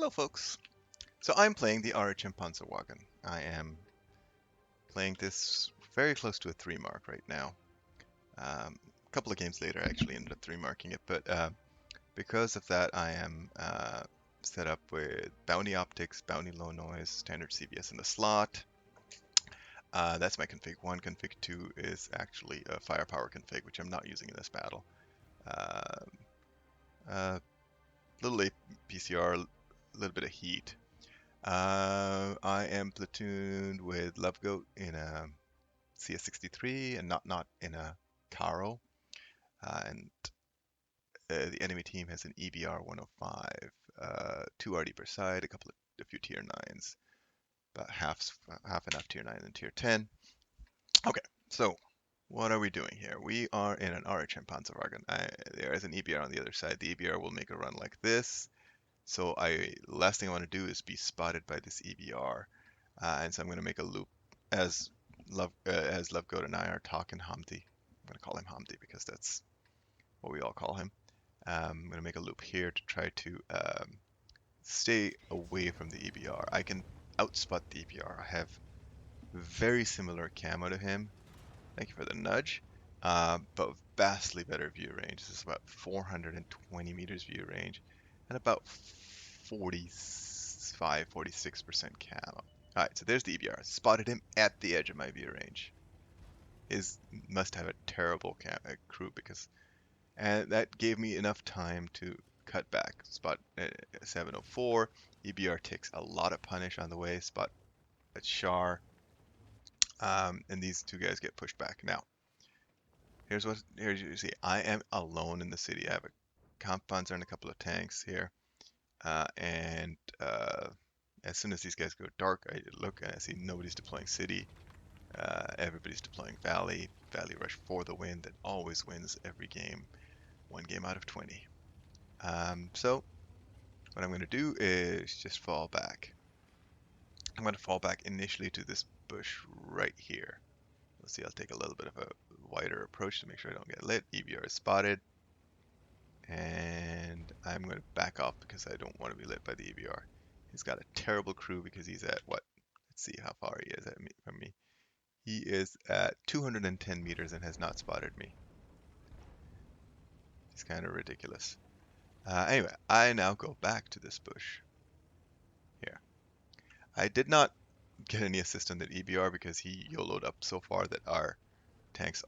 Hello folks. So I'm playing the Rhm Panzerwagen. I am playing this very close to a 3 mark right now. A couple of games later I actually ended up 3 marking it, but because of that I am set up with bounty optics, bounty low noise, standard CVS in the slot. That's my config 1. Config 2 is actually a firepower config, which I'm not using in this battle. Little PCR, a little bit of heat. I am platooned with Love Goat in a CS63 and not in a Caro. And the enemy team has an EBR 105, 2 RD per side, a few tier 9s, about half enough tier 9 and tier 10. Okay, so what are we doing here? We are in an Rhm Panzerwagen. There is an EBR on the other side. The EBR will make a run like this. So last thing I want to do is be spotted by this EBR, and so I'm going to make a loop as Lovegoat and I are talking Hamdi. I'm going to call him Hamdi because that's what we all call him. I'm going to make a loop here to try to stay away from the EBR. I can outspot the EBR. I have very similar camo to him. Thank you for the nudge. But vastly better view range. This is about 420 meters view range and about 45, 46% camo. Alright, so there's the EBR. Spotted him at the edge of my view range. Must have a terrible crew and that gave me enough time to cut back. Spot 704. EBR takes a lot of punish on the way. Spot at Char. And these two guys get pushed back. Now, here's you see. I am alone in the city. I have a Kampfpanzer and a couple of tanks here. And as soon as these guys go dark, I look and I see nobody's deploying city. Everybody's deploying valley. Valley rush for the win. That always wins every game. 1 game out of 20. So what I'm going to do is just fall back. I'm going to fall back initially to this bush right here. Let's see, I'll take a little bit of a wider approach to make sure I don't get lit. EBR is spotted. And I'm going to back off because I don't want to be lit by the EBR. He's got a terrible crew because he's at what? Let's see how far he is from me. He is at 210 meters and has not spotted me. He's kind of ridiculous. Anyway, I now go back to this bush. Here. I did not get any assist on that EBR because he YOLO'd up so far that our tanks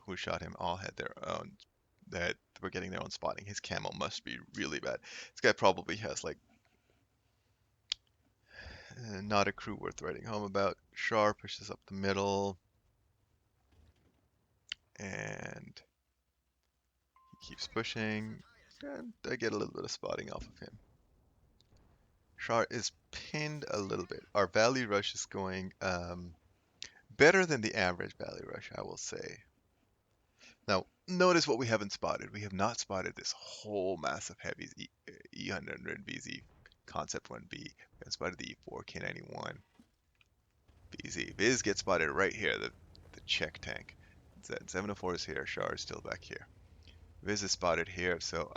who shot him all had their own, that were getting their own spotting. His camo must be really bad. This guy probably has like not a crew worth writing home about. Char pushes up the middle. And he keeps pushing. And I get a little bit of spotting off of him. Char is pinned a little bit. Our valley rush is going better than the average valley rush, I will say. Now, notice what we haven't spotted. We have not spotted this whole mass of heavies, E100 VZ Concept 1B. We haven't spotted the E4 K91 VZ. Viz gets spotted right here, the Czech tank. 704 is here, Char is still back here. Viz is spotted here, so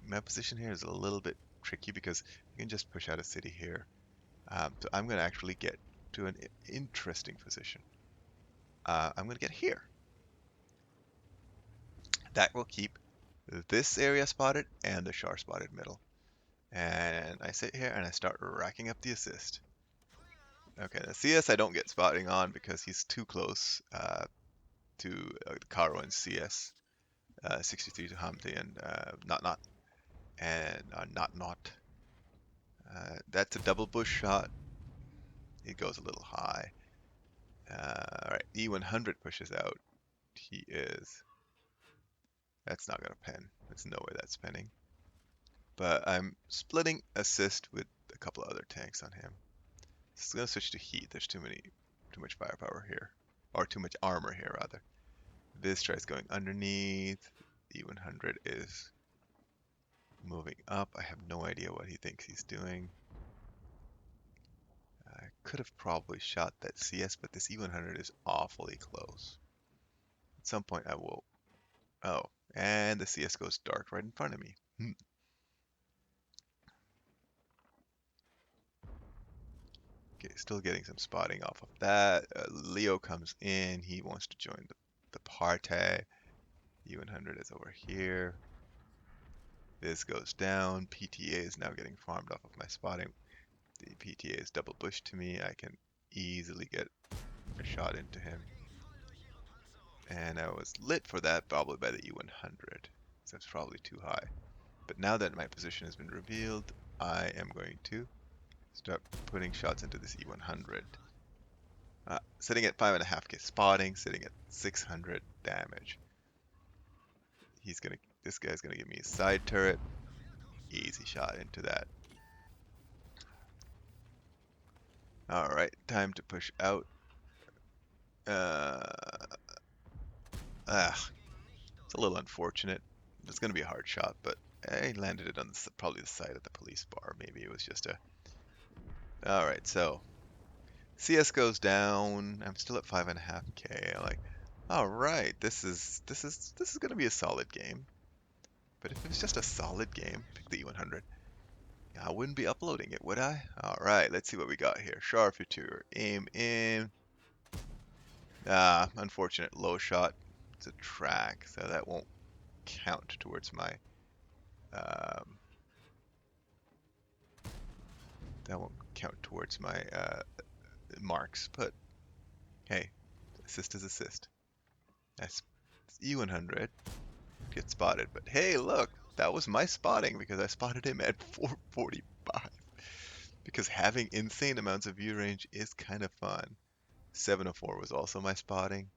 my position here is a little bit tricky because you can just push out a city here. So I'm going to actually get to an interesting position. I'm going to get here. That will keep this area spotted and the Char spotted middle. And I sit here and I start racking up the assist. Okay, the CS I don't get spotting on because he's too close to the Caro and CS. 63 to Hamdi and not. That's a double bush shot. It goes a little high. Alright, E100 pushes out. That's not going to pen. There's no way that's penning. But I'm splitting assist with a couple of other tanks on him. It's going to switch to heat. There's too much firepower here. Or too much armor here, rather. This tries going underneath. E100 is moving up. I have no idea what he thinks he's doing. I could have probably shot that CS, but this E100 is awfully close. At some point I will... Oh, and the CS goes dark right in front of me. Still getting some spotting off of that. Leo comes in. He wants to join the party. E100 is over here. This goes down. PTA is now getting farmed off of my spotting. The PTA is double bush to me. I can easily get a shot into him. And I was lit for that probably by the E100. So that's probably too high. But now that my position has been revealed, I am going to start putting shots into this E100. Sitting at 5.5k spotting, sitting at 600 damage. This guy's gonna give me a side turret. Easy shot into that. Alright, time to push out. It's a little unfortunate. It's gonna be a hard shot, but I landed it on probably the side of the police bar. Maybe it was just a... Alright, so CS goes down. I'm still at 5.5k. I'm like, alright, this is gonna be a solid game. But if it was just a solid game, pick the E100. I wouldn't be uploading it, would I? Alright, let's see what we got here. Sharpshooter, aim in. Unfortunate low shot. It's a track, so that won't count towards my marks. But hey, assist is assist. That's E100 get spotted, but hey, look, that was my spotting because I spotted him at 445. Because having insane amounts of view range is kind of fun. 704 was also my spotting.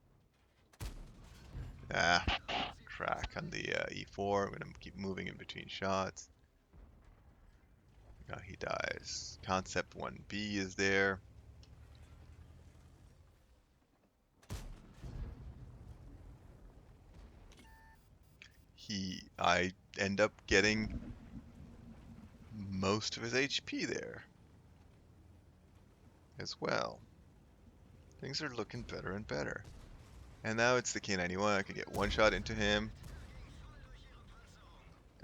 Track on the E4. I'm gonna keep moving in between shots. He dies. Concept 1B is there. I end up getting most of his HP there as well. Things are looking better and better. And now it's the K91. I can get one shot into him.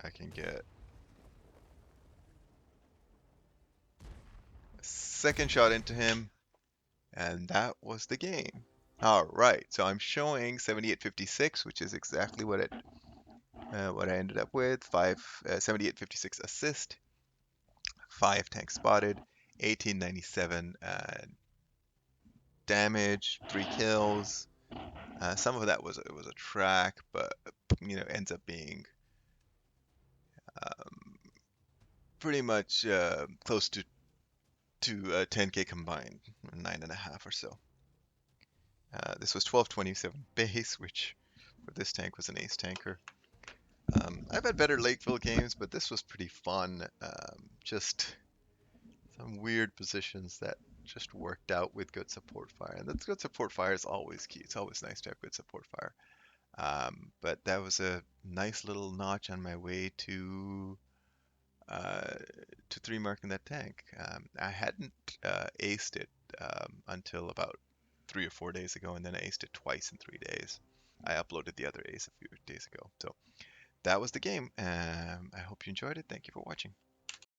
I can get a second shot into him. And that was the game. Alright, so I'm showing 7856, which is exactly what I ended up with. 7856 assist, 5 tank spotted, 1897 damage, 3 kills. Some of that was a track, but ends up being pretty much close to 10k combined, 9.5 or so. This was 1227 base, which for this tank was an ace tanker. I've had better Lakeville games, but this was pretty fun. Just some weird positions that just worked out with good support fire. And that good support fire is always key. It's always nice to have good support fire. But that was a nice little notch on my way to 3 marking that tank. I hadn't aced it until about 3 or 4 days ago, and then I aced it twice in 3 days. I uploaded the other ace a few days ago. So that was the game. I hope you enjoyed it. Thank you for watching.